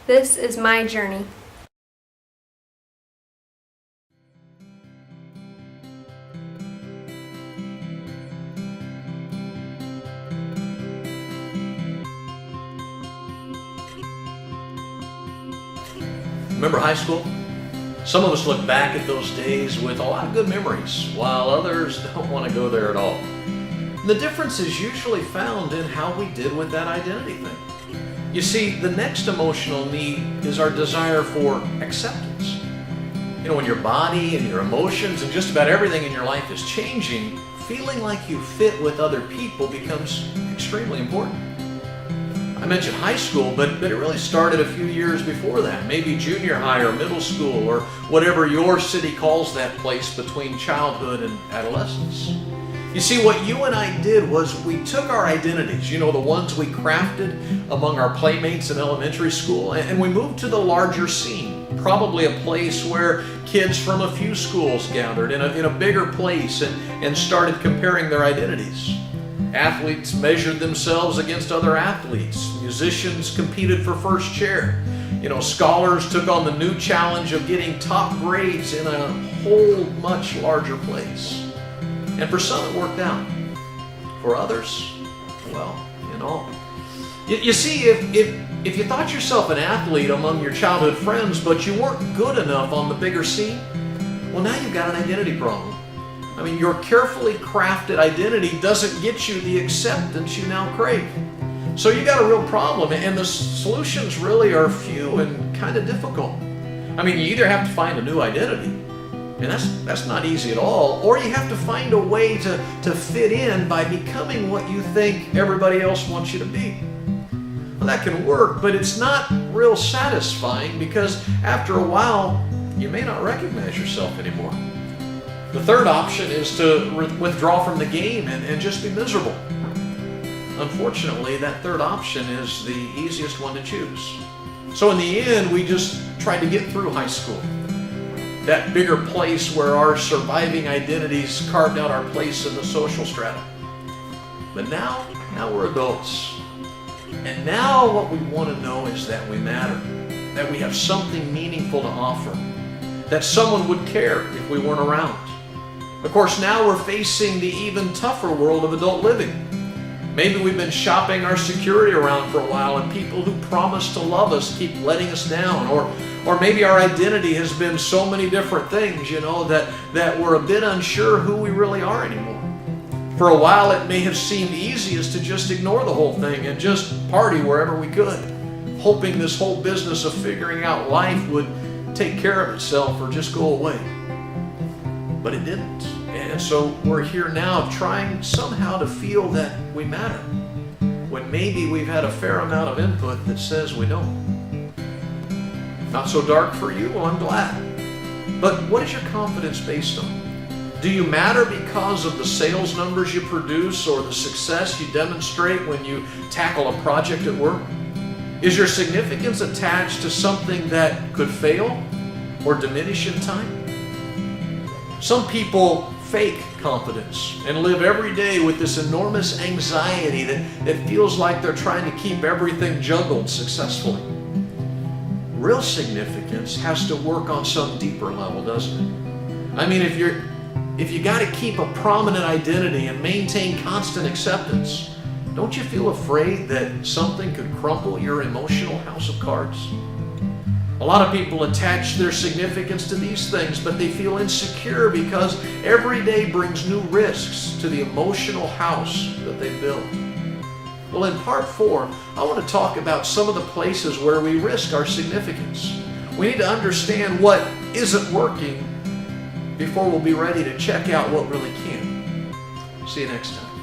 This is my journey. Remember high school? Some of us look back at those days with a lot of good memories, while others don't want to go there at all. And the difference is usually found in how we did with that identity thing. You see, the next emotional need is our desire for acceptance. You know, when your body and your emotions and just about everything in your life is changing, feeling like you fit with other people becomes extremely important. I mentioned high school, but it really started a few years before that, maybe junior high or middle school or whatever your city calls that place between childhood and adolescence. You see, what you and I did was we took our identities, you know, the ones we crafted among our playmates in elementary school, and we moved to the larger scene, probably a place where kids from a few schools gathered in a bigger place and started comparing their identities. Athletes measured themselves against other athletes. Musicians competed for first chair. You know, scholars took on the new challenge of getting top grades in a whole much larger place. And for some, it worked out. For others, well, you know. You see, if you thought yourself an athlete among your childhood friends, but you weren't good enough on the bigger scene, well, now you've got an identity problem. I mean, your carefully crafted identity doesn't get you the acceptance you now crave. So you got a real problem, and the solutions really are few and kind of difficult. I mean, you either have to find a new identity, and that's not easy at all, or you have to find a way to fit in by becoming what you think everybody else wants you to be. Well, that can work, but it's not real satisfying because after a while, you may not recognize yourself anymore. The third option is to withdraw from the game and just be miserable. Unfortunately, that third option is the easiest one to choose. So in the end, we just tried to get through high school. That bigger place where our surviving identities carved out our place in the social strata. But now we're adults. And now what we want to know is that we matter, that we have something meaningful to offer, that someone would care if we weren't around. Of course, now we're facing the even tougher world of adult living. Maybe we've been shopping our security around for a while and people who promise to love us keep letting us down. Or maybe our identity has been so many different things, you know, that we're a bit unsure who we really are anymore. For a while, it may have seemed easiest to just ignore the whole thing and just party wherever we could, hoping this whole business of figuring out life would take care of itself or just go away. But it didn't. And so we're here now trying somehow to feel that we matter, when maybe we've had a fair amount of input that says we don't. Not so dark for you? Well, I'm glad. But what is your confidence based on? Do you matter because of the sales numbers you produce or the success you demonstrate when you tackle a project at work? Is your significance attached to something that could fail or diminish in time? Some people fake confidence and live every day with this enormous anxiety that feels like they're trying to keep everything juggled successfully. Real significance has to work on some deeper level, doesn't it? I mean, if you got to keep a prominent identity and maintain constant acceptance, don't you feel afraid that something could crumble your emotional house of cards? A lot of people attach their significance to these things, but they feel insecure because every day brings new risks to the emotional house that they built. Well, in part 4, I want to talk about some of the places where we risk our significance. We need to understand what isn't working before we'll be ready to check out what really can. See you next time.